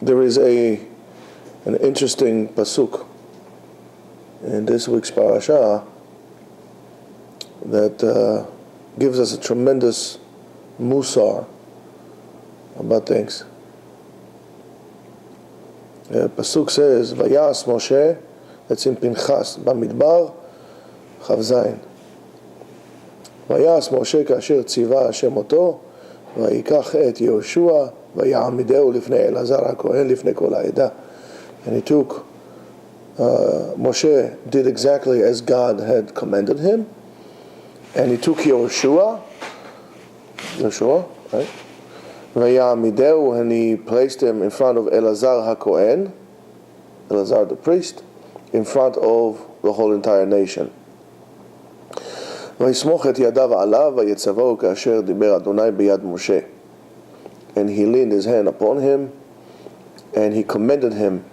There is an interesting pasuk in this week's parasha that gives us a tremendous musar about things. The pasuk says, "Vayas Moshe," that's in Pinchas, Bamidbar, Chav Zayin. "Vayas Moshe kasher tziva Hashem oto, vayikach et Yehoshua, vayamideu lifnei Elazar HaKohen lifnei kol ha'edah." And he took, Moshe did exactly as God had commanded him, and he took Yehoshua, right? Vayamideu, and he placed him in front of Elazar HaKohen, Elazar the priest, in front of the whole entire nation. ויסמוך את ידיו עליו ויצווהו כאשר דיבר אדוני ביד משה. And he leaned his hand upon him, and he commended him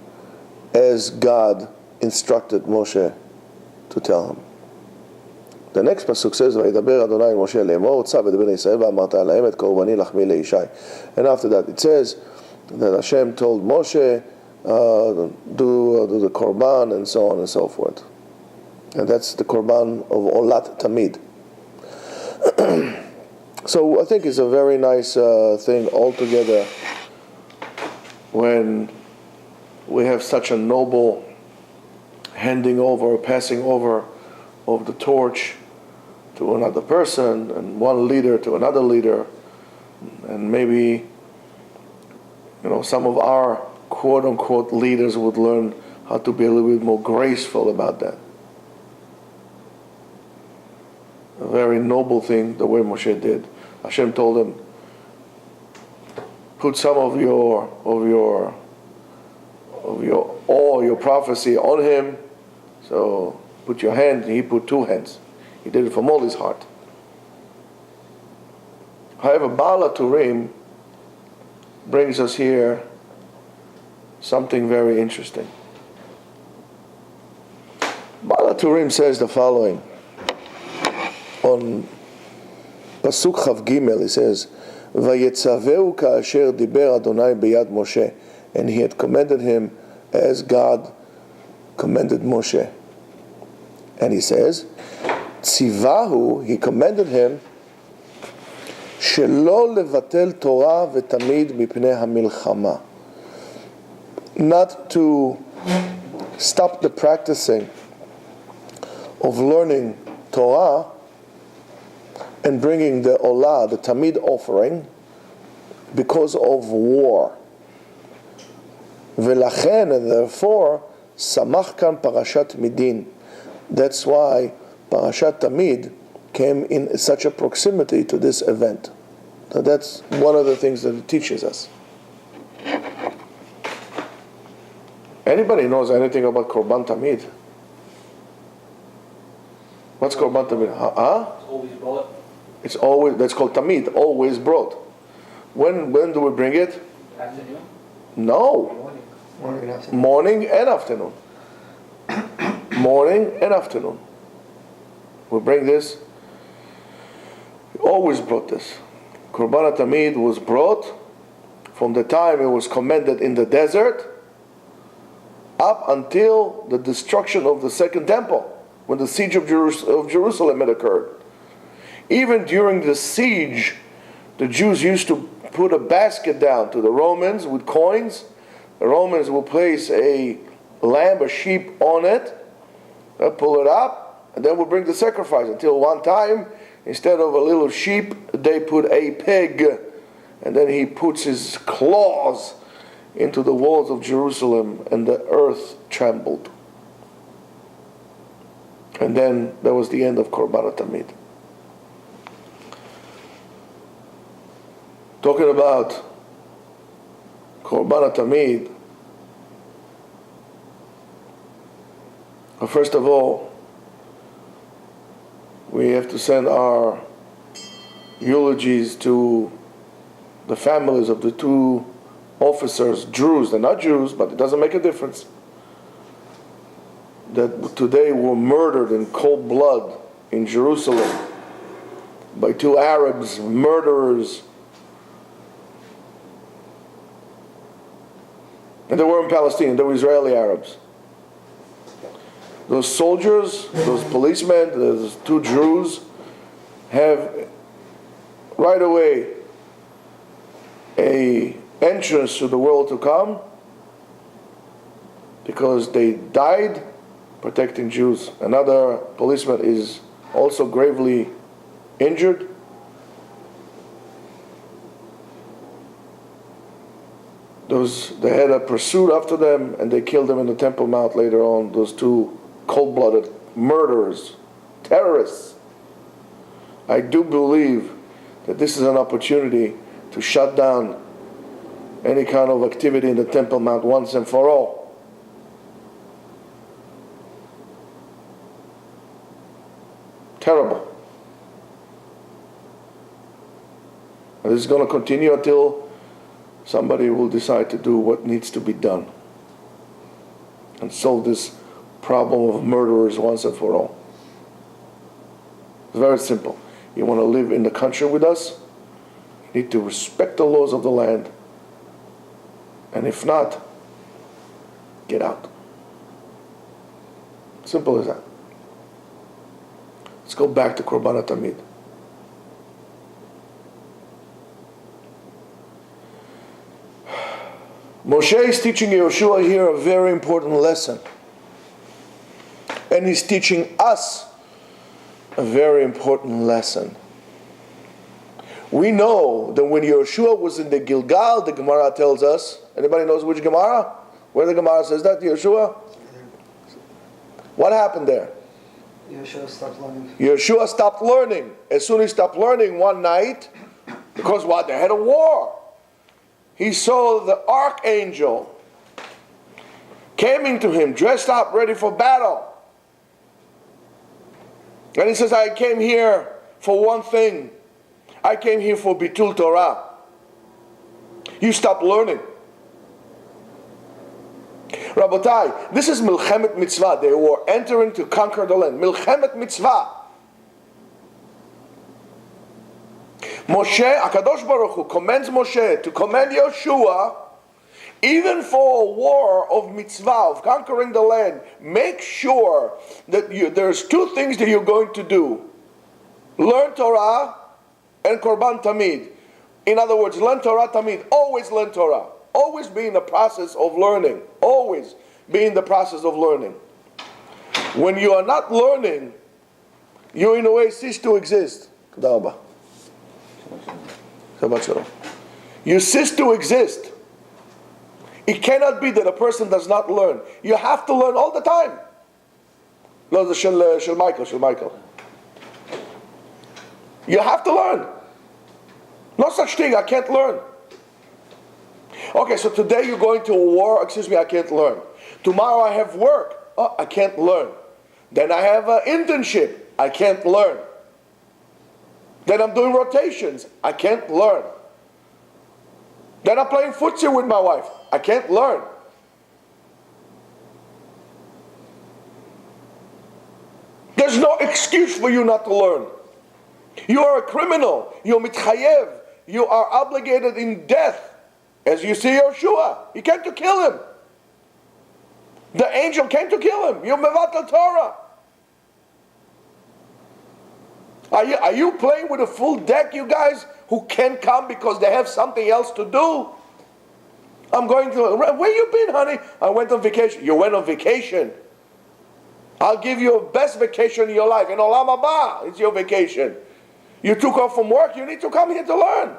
as God instructed Moshe to tell him. The next pasuk says, וידבר אדוני אל משה לאמור, צו את בני ישראל ואמרת עליהם את קורבני לחמי לישי. And after that it says that Hashem told Moshe, do the korban and so on and so forth. And that's the korban of Olat Tamid. So I think it's a very nice thing altogether when we have such a noble handing over, passing over of the torch to another person, and one leader to another leader, and maybe some of our quote-unquote leaders would learn how to be a little bit more graceful about that. A very noble thing, the way Moshe did. Hashem told him, put some of your prophecy on him. So put your hand, he put two hands. He did it from all his heart. However, Baal HaTurim brings us here something very interesting. Baal HaTurim says the following. On Pasuk Chav Gimel, he says, "Vayetzaveu ka'asher diber Adonai beyad Moshe," and he had commanded him as God commanded Moshe. And he says, "Tzivahu," he commanded him, "shelo levatel Torah v'tamid mipnei hamilchama," not to stop the practicing of learning Torah and bringing the Olah, the Tamid offering, because of war. V'lachen, and therefore, samach kan parashat midin. That's why Parashat Tamid came in such a proximity to this event. So that's one of the things that it teaches us. Anybody knows anything about Korban Tamid? What's Korban Tamid? Huh? It's always brought. It's always, that's called Tamid, always brought. When do we bring it? Afternoon? No. Morning and afternoon. Morning and afternoon. We bring this. We always brought this. Korban Tamid was brought from the time it was commanded in the desert up until the destruction of the second temple, when the siege of Jerusalem had occurred. Even during the siege, the Jews used to put a basket down to the Romans with coins. The Romans will place a lamb, a sheep on it, pull it up, and then we'll bring the sacrifice. Until one time, instead of a little sheep, they put a pig, and then he puts his claws into the walls of Jerusalem, and the earth trembled. And then that was the end of Korban Tamid. Talking about Korban Tamid, first of all, we have to send our eulogies to the families of the two officers, Druze. They're not Jews, but it doesn't make a difference, that today were murdered in cold blood in Jerusalem by two Arabs, murderers. And they weren't Palestinians, they were Israeli Arabs. Those soldiers, those policemen, those two Jews have right away a entrance to the world to come because they died protecting Jews. Another policeman is also gravely injured. They had a pursuit after them and they killed them in the Temple Mount later on, those two cold-blooded murderers, terrorists. I do believe that this is an opportunity to shut down any kind of activity in the Temple Mount once and for all. Terrible. And this is going to continue until somebody will decide to do what needs to be done and solve this problem of murderers once and for all. It's very simple. You want to live in the country with us, you need to respect the laws of the land. And if not, get out. Simple as that. Let's go back to Korban HaTamid. Moshe is teaching Yehoshua here a very important lesson. And he's teaching us a very important lesson. We know that when Yehoshua was in the Gilgal, the Gemara tells us, anybody knows which Gemara? Where the Gemara says that, Yehoshua? What happened there? Yeshua stopped learning. Yeshua stopped learning. As soon as he stopped learning one night, because what? They had a war. He saw the archangel coming to him, dressed up, ready for battle. And he says, I came here for one thing. I came here for Bitul Torah. You stopped learning. Rabotai, this is Milchemet Mitzvah. They were entering to conquer the land. Milchemet Mitzvah. Moshe, HaKadosh Baruch Hu commends Moshe to command Yehoshua, even for a war of mitzvah, of conquering the land, make sure that there's two things that you're going to do. Learn Torah and Korban Tamid. In other words, learn Torah Tamid. Always learn Torah. Always be in the process of learning. Always be in the process of learning. When you are not learning, you in a way cease to exist. Shabbat shalom. You cease to exist. It cannot be that a person does not learn. You have to learn all the time. No, the Shel Michael. You have to learn. No such thing, I can't learn. Okay, so today you're going to a war, I can't learn. Tomorrow I have work, I can't learn. Then I have an internship, I can't learn. Then I'm doing rotations, I can't learn. Then I'm playing footsie with my wife, I can't learn. There's no excuse for you not to learn. You are a criminal, you're mitchayev, you are obligated in death. As you see Yehoshua, he came to kill him. The angel came to kill him. You're Bitul Torah. Are you playing with a full deck, you guys, who can't come because they have something else to do? I'm going to, where you been, honey? I went on vacation. You went on vacation. I'll give you a best vacation in your life. In Olam Haba, it's your vacation. You took off from work, you need to come here to learn.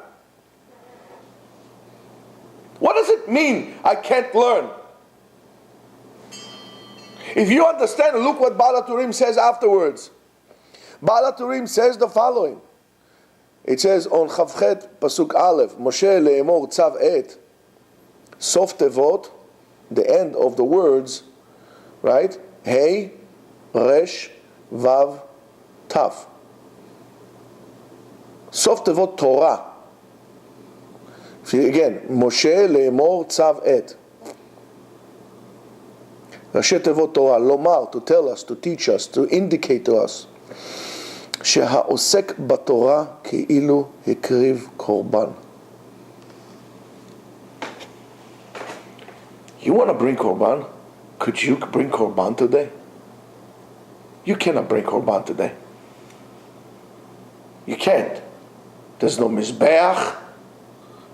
What does it mean, I can't learn? If you understand, look what Baal HaTurim says afterwards. Baal HaTurim says the following. It says on Chavchet Pasuk Aleph, Moshe le'emor tzav et, sof tevot, the end of the words, right? Hey, resh, vav, tav. Sof tevot Torah. Again, Moshe le'emor tzav et. ראשי תיבות תורה, לומר, to tell us, to teach us, to indicate to us, שהעוסק בתורה כאילו הקריב קורבן. You want to bring korban? Could you bring korban today? You cannot bring korban today. You can't. There's no mizbeach.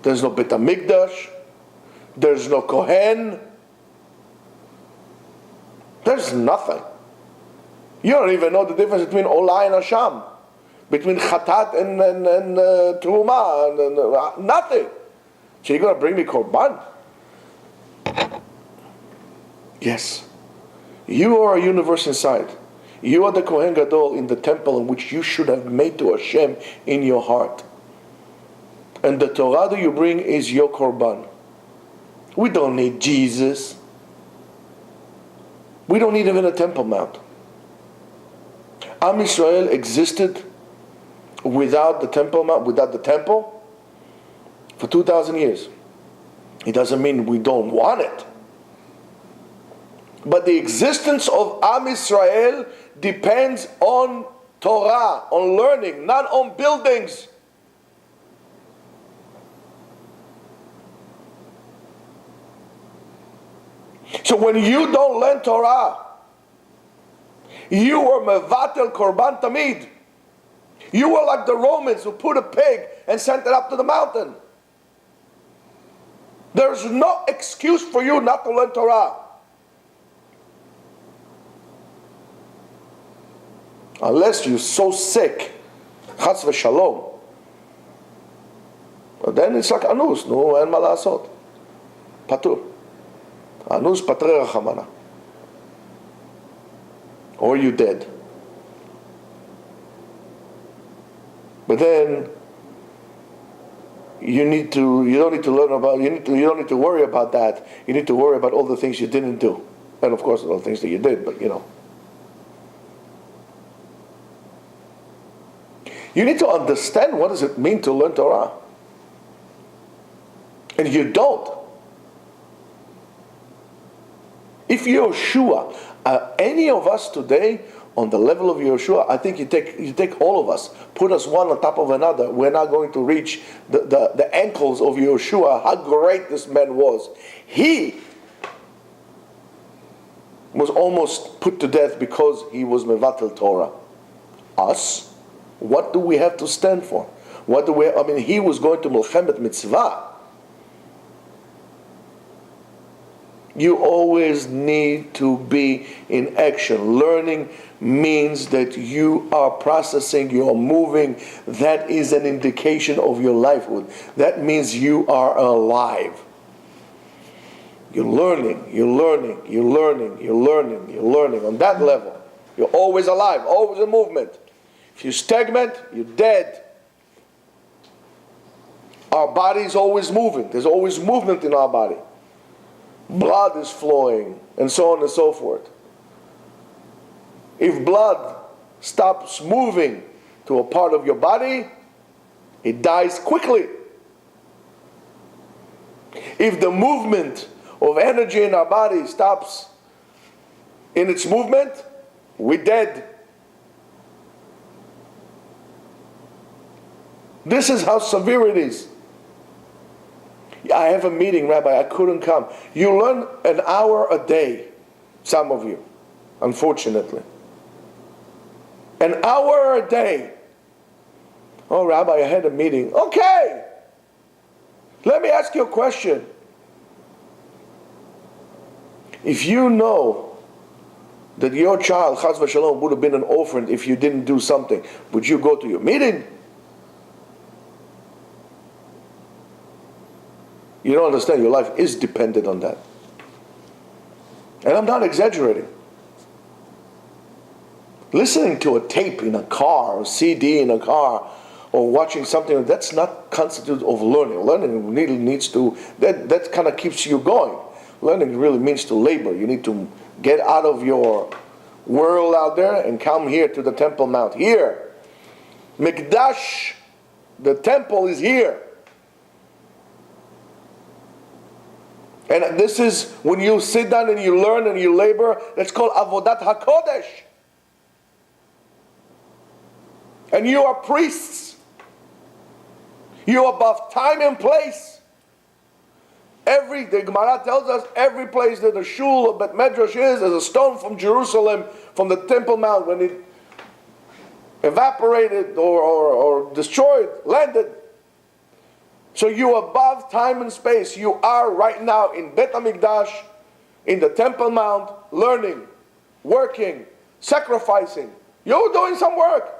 There's no bet hamikdash. There's no kohen. There's nothing. You don't even know the difference between olah and asham, between chatat and truma, and nothing. So you're going to bring me korban? Yes. You are a universe inside. You are the Kohen Gadol in the temple in which you should have made to Hashem in your heart. And the Torah that you bring is your korban. We don't need Jesus. We don't need even a Temple Mount. Am Yisrael existed without the Temple Mount, without the temple, for 2,000 years. It doesn't mean we don't want it. But the existence of Am Yisrael depends on Torah, on learning, not on buildings. So when you don't learn Torah, you were mevatel korban tamid. You were like the Romans who put a pig and sent it up to the mountain. There's no excuse for you not to learn Torah. Unless you're so sick, chas v'shalom. But then it's like anus, no, en ma la'asot. Patur. Anus patre rachamana. Or you dead. But then you don't need to learn about, you don't need to worry about that. You need to worry about all the things you didn't do. And of course all the things that you did, but you know. You need to understand what does it mean to learn Torah. And you don't. If Yeshua, any of us today, on the level of Yeshua, I think you take all of us, put us one on top of another, we're not going to reach the ankles of Yeshua, how great this man was. He was almost put to death because he was mevatel Torah. Us? What do we have to stand for? He was going to Milchemet Mitzvah. You always need to be in action. Learning means that you are processing, you are moving. That is an indication of your lifehood. That means you are alive. You're learning. On that level, you're always alive, always in movement. If you're stagnant, you're dead. Our body is always moving. There's always movement in our body. Blood is flowing, and so on and so forth. If blood stops moving to a part of your body, it dies quickly. If the movement of energy in our body stops in its movement, we're dead. This is how severe it is. I have a meeting, Rabbi, I couldn't come. You learn an hour a day, some of you, unfortunately. An hour a day. Oh, Rabbi, I had a meeting. Okay. Let me ask you a question. If you know that your child, chas v'shalom, would have been an orphan if you didn't do something, would you go to your meeting? You don't understand, your life is dependent on that. And I'm not exaggerating. Listening to a tape in a car, or CD in a car, or watching something, that's not constitute of learning. Learning really needs to, that kind of keeps you going. Learning really means to labor. You need to get out of your world out there and come here to the Temple Mount. Here. Mikdash, the temple is here. And this is when you sit down and you learn and you labor, that's called Avodat HaKodesh. And you are priests. You are above time and place. The Gemara tells us every place that a shul or bet medrash is a stone from Jerusalem, from the Temple Mount, when it evaporated or destroyed, landed. So you are above time and space. You are right now in Bet HaMikdash, in the Temple Mount, learning, working, sacrificing. You're doing some work.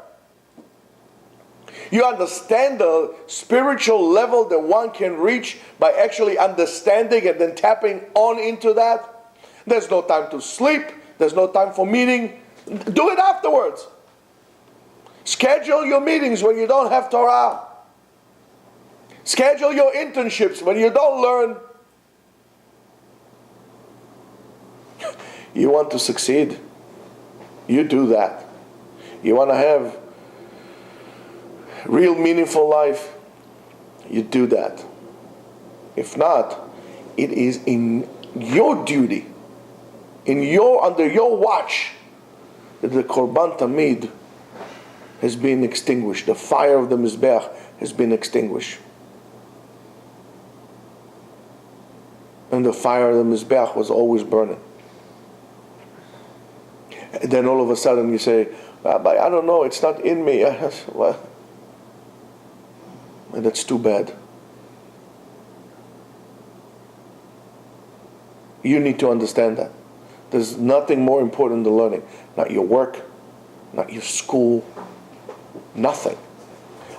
You understand the spiritual level that one can reach by actually understanding and then tapping on into that. There's no time to sleep. There's no time for meeting. Do it afterwards. Schedule your meetings when you don't have Torah. Schedule your internships when you don't learn. You want to succeed? You do that. You want to have real meaningful life? You do that. If not, it is in your duty, under your watch, that the Korban Tamid has been extinguished. The fire of the Mizbeach has been extinguished. And the fire of the Mizbeach was always burning. And then all of a sudden you say, Rabbi, I don't know, it's not in me. Well, and that's too bad. You need to understand that. There's nothing more important than learning. Not your work, not your school, nothing.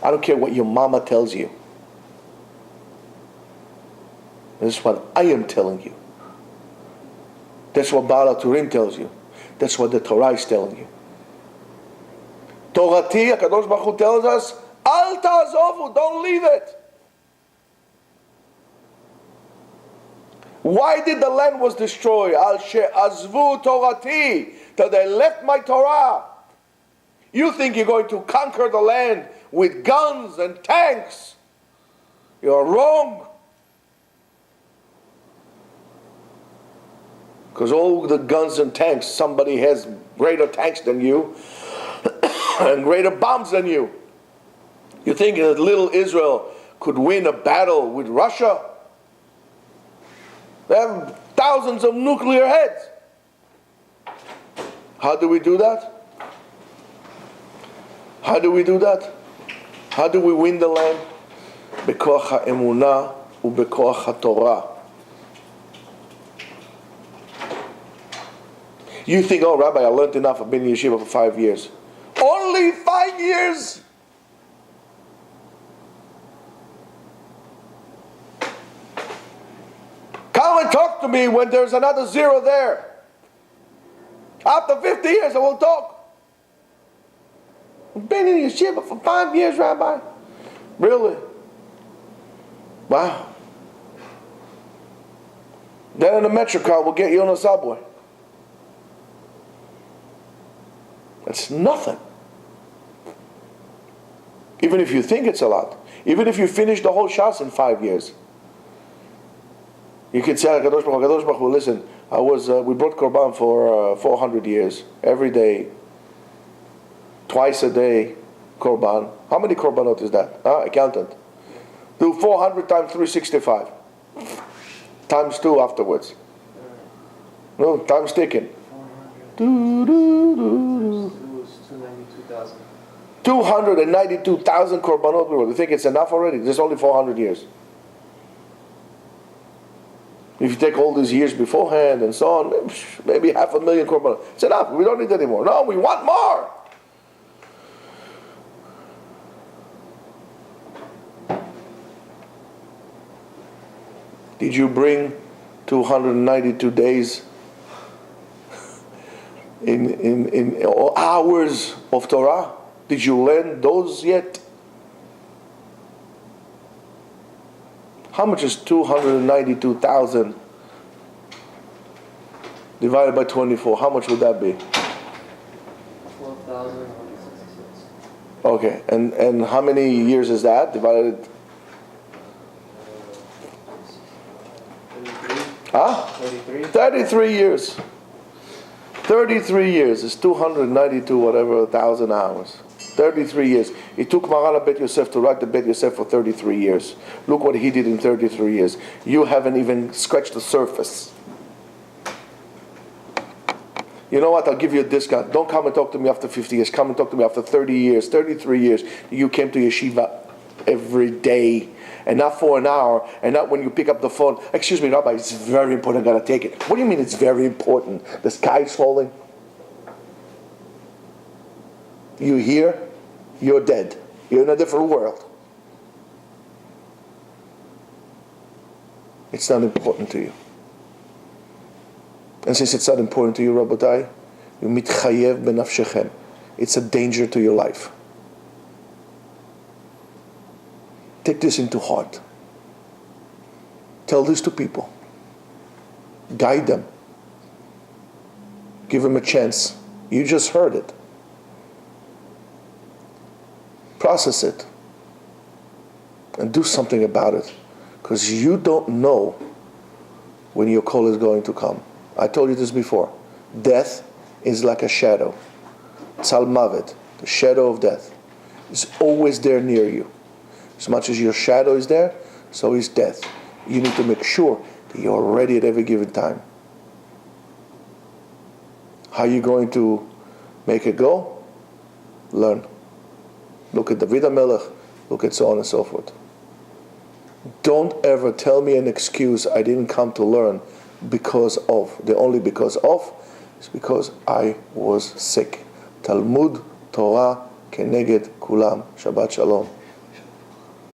I don't care what your mama tells you. This is what I am telling you. That's what Baal HaTurim tells you. That's what the Torah is telling you. Torati, HaKadosh Baruch Hu tells us, Al ta'azovu, don't leave it. Why did the land was destroyed? Al she'azvu Torati, till they left my Torah. You think you're going to conquer the land with guns and tanks? You're wrong. Because all the guns and tanks, somebody has greater tanks than you and greater bombs than you. You think that little Israel could win a battle with Russia? They have thousands of nuclear heads. How do we do that? How do we do that? How do we win the land? Bekoach ha'emunah ubekoach ha'torah. You think, oh, Rabbi, I learned enough. I've been in Yeshiva for 5 years. Only 5 years? Come and talk to me when there's another zero there. After 50 years, I will talk. I've been in Yeshiva for 5 years, Rabbi. Really? Wow. Then in the metro car, we'll get you on the subway. That's nothing. Even if you think it's a lot. Even if you finish the whole Shas in 5 years. You can say, Kadosh Baruch Hu, listen, we brought Korban for 400 years. Every day. Twice a day. Korban. How many Korbanot is that? Accountant. Do 400 times 365. Times 2 afterwards. No, time's ticking. 292,000 korbanot. You think it's enough already? There's only 400 years. If you take all these years beforehand and so on, maybe 500,000 korbanot. It's enough. We don't need any more. No, we want more. Did you bring 292 days in hours of Torah? Did you learn those yet? How much is 292,000 divided by 24? How much would that be? 12,166. Okay, and how many years is that divided? 33. 33 years. 33 years is 292 whatever 1,000 hours. 33 years. It took Maran Bet Yosef to write the Bet Yosef for 33 years. Look what he did in 33 years. You haven't even scratched the surface. You know what? I'll give you a discount. Don't come and talk to me after 50 years. Come and talk to me after 30 years, 33 years. You came to Yeshiva every day. And not for an hour, and not when you pick up the phone. Excuse me, Rabbi, it's very important, I gotta take it. What do you mean it's very important? The sky's falling? You here, you're dead. You're in a different world. It's not important to you. And since it's not important to you, Rabbatai, you mitchayev benafshechem. It's a danger to your life. Take this into heart. Tell this to people. Guide them. Give them a chance. You just heard it. Process it. And do something about it. Because you don't know when your call is going to come. I told you this before. Death is like a shadow. Tzal Mavet, the shadow of death, is always there near you. As much as your shadow is there, so is death. You need to make sure that you're ready at every given time. How are you going to make it go? Learn. Look at David HaMelech, look at so on and so forth. Don't ever tell me an excuse I didn't come to learn because of. The only because of is because I was sick. Talmud Torah keneged kulam. Shabbat shalom.